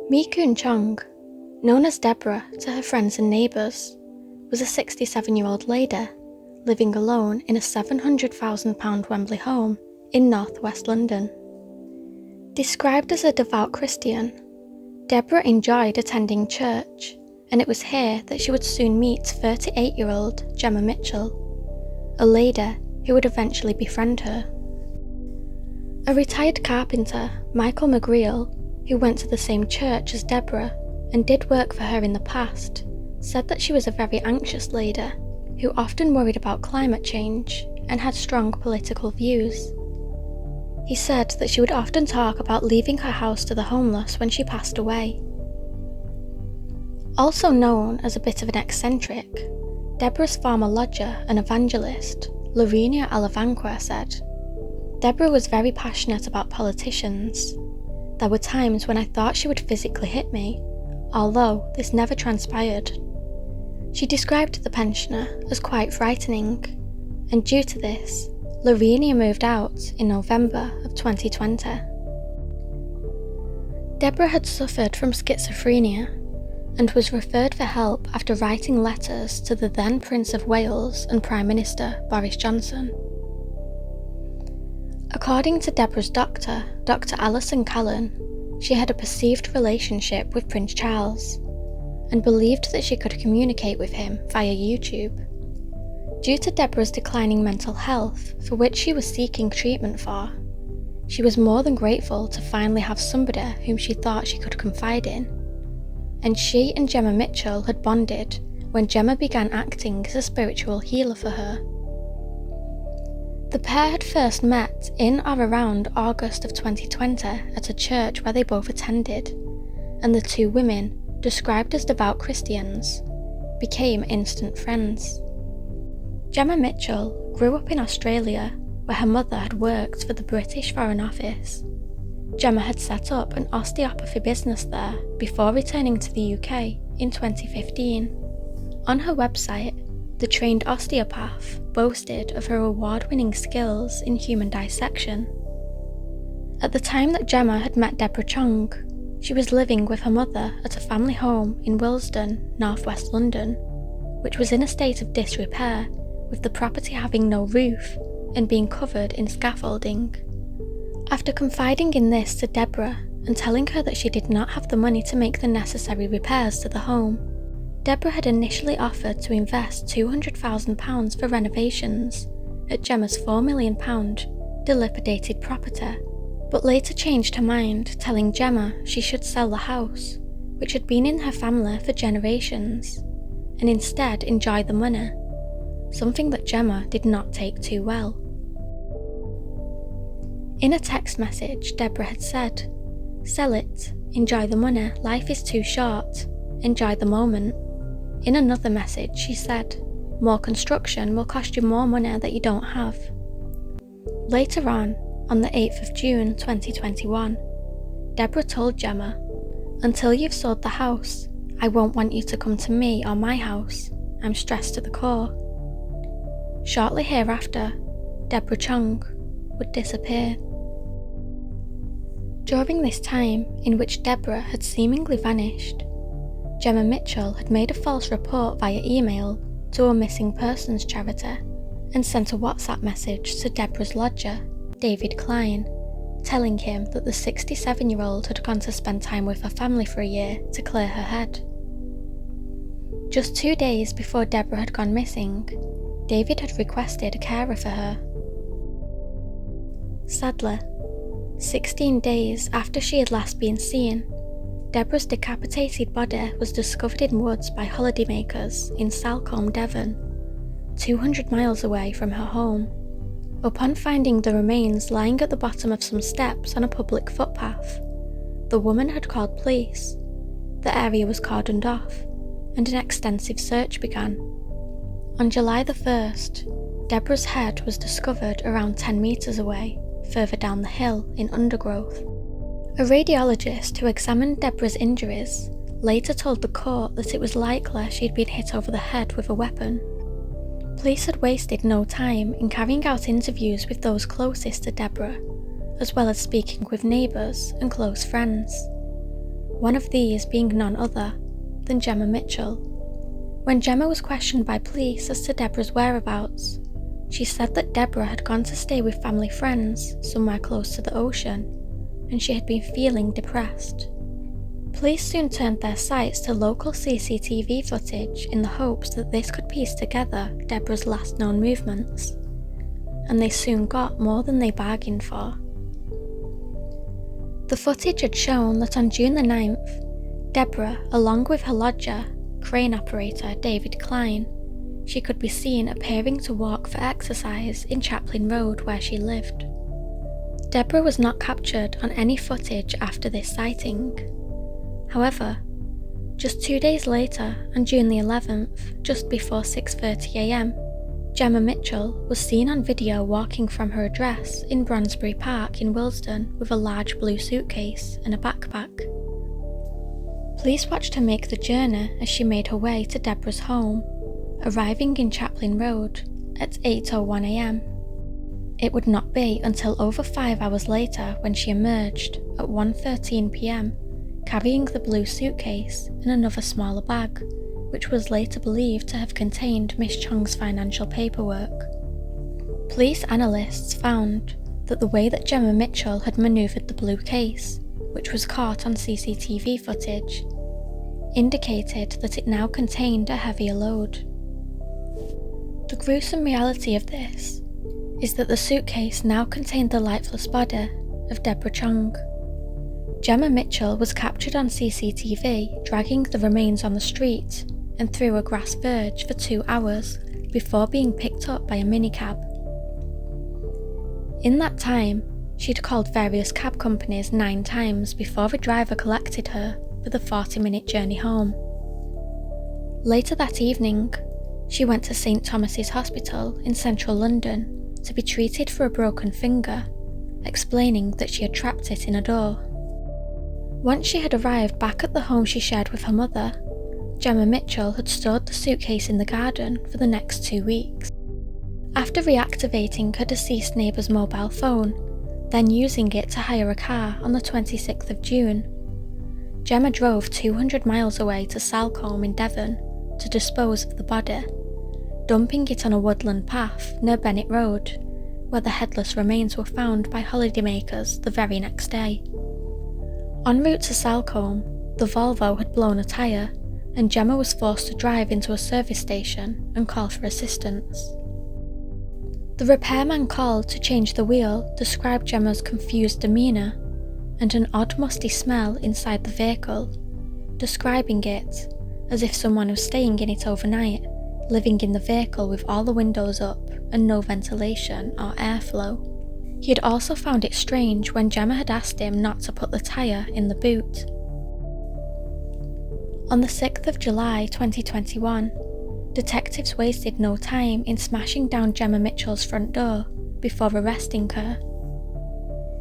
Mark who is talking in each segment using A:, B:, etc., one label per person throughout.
A: Mi-Kun Chong, known as Deborah to her friends and neighbours, was a 67-year-old lady living alone in a £700,000 Wembley home in northwest London. Described as a devout Christian, Deborah enjoyed attending church, and it was here that she would soon meet 38-year-old Gemma Mitchell, a lady who would eventually befriend her. A retired carpenter, Michael McGreal, who went to the same church as Deborah and did work for her in the past, said that she was a very anxious lady who often worried about climate change and had strong political views. He said that she would often talk about leaving her house to the homeless when she passed away. Also known as a bit of an eccentric, Deborah's former lodger and evangelist, Lorinia Alavanqua, said, "Deborah was very passionate about politicians. There were times when I thought she would physically hit me, although this never transpired." She described the pensioner as quite frightening, and due to this, Lorinia moved out in November of 2020. Deborah had suffered from schizophrenia and was referred for help after writing letters to the then Prince of Wales and Prime Minister Boris Johnson. According to Deborah's doctor, Dr. Alison Callan, she had a perceived relationship with Prince Charles and believed that she could communicate with him via YouTube. Due to Deborah's declining mental health, for which she was seeking treatment for, she was more than grateful to finally have somebody whom she thought she could confide in, and she and Gemma Mitchell had bonded when Gemma began acting as a spiritual healer for her. The pair had first met in or around August of 2020 at a church where they both attended, and the two women, described as devout Christians, became instant friends. Gemma Mitchell grew up in Australia, where her mother had worked for the British Foreign Office. Gemma had set up an osteopathy business there before returning to the UK in 2015. On her website, the trained osteopath boasted of her award-winning skills in human dissection. At the time that Gemma had met Deborah Chong, she was living with her mother at a family home in Willesden, northwest London, which was in a state of disrepair, with the property having no roof and being covered in scaffolding. After confiding in this to Deborah and telling her that she did not have the money to make the necessary repairs to the home, Deborah had initially offered to invest £200,000 for renovations at Gemma's £4 million dilapidated property, but later changed her mind, telling Gemma she should sell the house, which had been in her family for generations, and instead enjoy the money, something that Gemma did not take too well. In a text message, Deborah had said, "Sell it, enjoy the money, life is too short, enjoy the moment." In another message, she said, "More construction will cost you more money that you don't have." Later on the 8th of June 2021, Deborah told Gemma, "Until you've sold the house, I won't want you to come to me or my house. I'm stressed to the core." Shortly hereafter, Deborah Chong would disappear. During this time, in which Deborah had seemingly vanished, Gemma Mitchell had made a false report via email to a missing persons charity and sent a WhatsApp message to Deborah's lodger, David Klein, telling him that the 67-year-old had gone to spend time with her family for a year to clear her head. Just 2 days before Deborah had gone missing, David had requested a carer for her. Sadly, 16 days after she had last been seen, Deborah's decapitated body was discovered in woods by holidaymakers in Salcombe, Devon, 200 miles away from her home. Upon finding the remains lying at the bottom of some steps on a public footpath, the woman had called police. The area was cordoned off, and an extensive search began. On July the 1st, Deborah's head was discovered around 10 metres away, further down the hill in undergrowth. A radiologist who examined Deborah's injuries later told the court that it was likely she'd been hit over the head with a weapon. Police had wasted no time in carrying out interviews with those closest to Deborah, as well as speaking with neighbours and close friends. one of these being none other than Gemma Mitchell. When Gemma was questioned by police as to Deborah's whereabouts, she said that Deborah had gone to stay with family friends somewhere close to the ocean, and she had been feeling depressed. Police soon turned their sights to local CCTV footage in the hopes that this could piece together Deborah's last known movements, and they soon got more than they bargained for. The footage had shown that on June the 9th, Deborah, along with her lodger, crane operator David Klein, she could be seen appearing to walk for exercise in Chaplin Road where she lived. Deborah was not captured on any footage after this sighting. However, just 2 days later, on June the 11th, just before 6:30 am, Gemma Mitchell was seen on video walking from her address in Bronsbury Park in Willesden with a large blue suitcase and a backpack. Police watched her make the journey as she made her way to Deborah's home, arriving in Chaplin Road at 8:01 am. It would not be until over 5 hours later when she emerged at 1:13 pm, carrying the blue suitcase and another smaller bag, which was later believed to have contained Miss Chong's financial paperwork. Police analysts found that the way that Gemma Mitchell had manoeuvred the blue case, which was caught on CCTV footage, indicated that it now contained a heavier load. The gruesome reality of this is that the suitcase now contained the lifeless body of Deborah Chong. Gemma Mitchell was captured on CCTV dragging the remains on the street and through a grass verge for 2 hours before being picked up by a minicab. In that time, she'd called various cab companies 9 times before a driver collected her for the 40-minute journey home. Later that evening, she went to St Thomas's Hospital in central London to be treated for a broken finger, explaining that she had trapped it in a door. Once she had arrived back at the home she shared with her mother, Gemma Mitchell had stored the suitcase in the garden for the next 2 weeks. After reactivating her deceased neighbour's mobile phone, then using it to hire a car on the 26th of June, Gemma drove 200 miles away to Salcombe in Devon to dispose of the body, dumping it on a woodland path near Bennett Road, where the headless remains were found by holidaymakers the very next day. En route to Salcombe, the Volvo had blown a tyre, and Gemma was forced to drive into a service station and call for assistance. The repairman called to change the wheel described Gemma's confused demeanour and an odd musty smell inside the vehicle, describing it as if someone was staying in it overnight, living in the vehicle with all the windows up and no ventilation or airflow. He had also found it strange when Gemma had asked him not to put the tyre in the boot. On the 6th of July 2021, detectives wasted no time in smashing down Gemma Mitchell's front door before arresting her.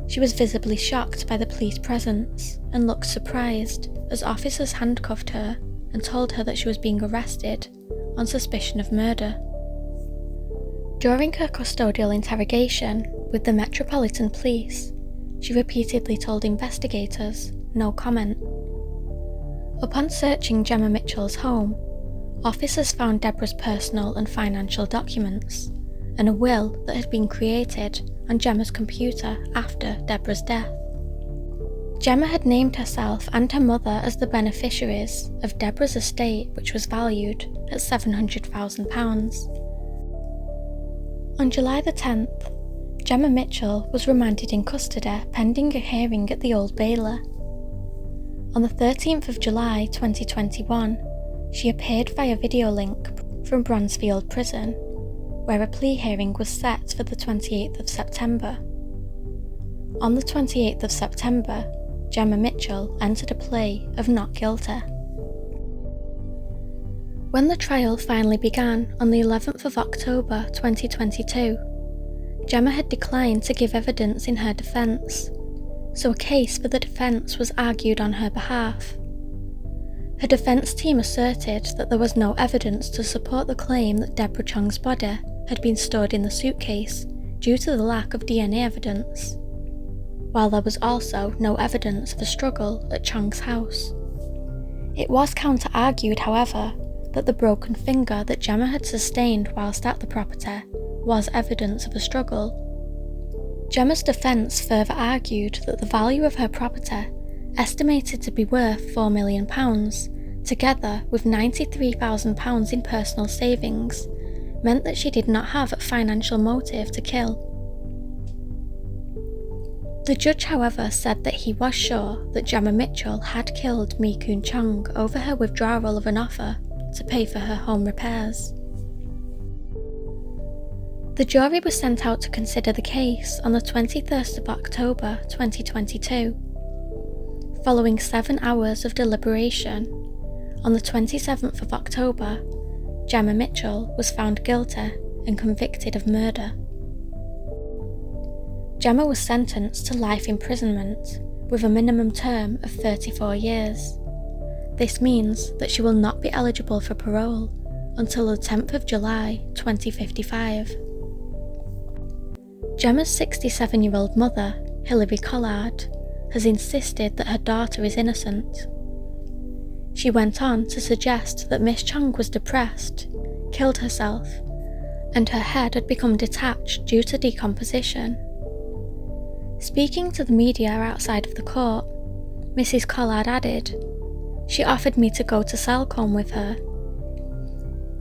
A: She was visibly shocked by the police presence and looked surprised as officers handcuffed her and told her that she was being arrested on suspicion of murder. During her custodial interrogation with the Metropolitan Police, she repeatedly told investigators no comment. Upon searching Gemma Mitchell's home, officers found Deborah's personal and financial documents and a will that had been created on Gemma's computer after Deborah's death. Gemma had named herself and her mother as the beneficiaries of Deborah's estate, which was valued at £700,000. On July the 10th, Gemma Mitchell was remanded in custody pending a hearing at the Old Bailey. On the 13th of July 2021, she appeared via video link from Bronzefield Prison, where a plea hearing was set for the 28th of September. On the 28th of September, Gemma Mitchell entered a plea of not guilty. When the trial finally began on the 11th of October 2022, Gemma had declined to give evidence in her defence, so a case for the defence was argued on her behalf. Her defence team asserted that there was no evidence to support the claim that Deborah Chong's body had been stored in the suitcase due to the lack of DNA evidence. while there was also no evidence of a struggle at Chong's house. It was counter-argued, however, that the broken finger that Gemma had sustained whilst at the property was evidence of a struggle. Gemma's defence further argued that the value of her property, estimated to be worth £4 million, together with £93,000 in personal savings, meant that she did not have a financial motive to kill. The judge, however, said that he was sure that Gemma Mitchell had killed Mi-Kun Chong over her withdrawal of an offer to pay for her home repairs. The jury was sent out to consider the case on the 21st of October 2022. Following 7 hours of deliberation, on the 27th of October, Gemma Mitchell was found guilty and convicted of murder. Gemma was sentenced to life imprisonment with a minimum term of 34 years. This means that she will not be eligible for parole until the 10th of July 2055. Gemma's 67-year-old mother, Hilary Collard, has insisted that her daughter is innocent. She went on to suggest that Miss Chong was depressed, killed herself, and her head had become detached due to decomposition. Speaking to the media outside of the court, Mrs. Collard added, "She offered me to go to Salcombe with her.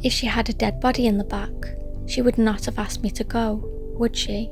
A: If she had a dead body in the back, she would not have asked me to go, would she?"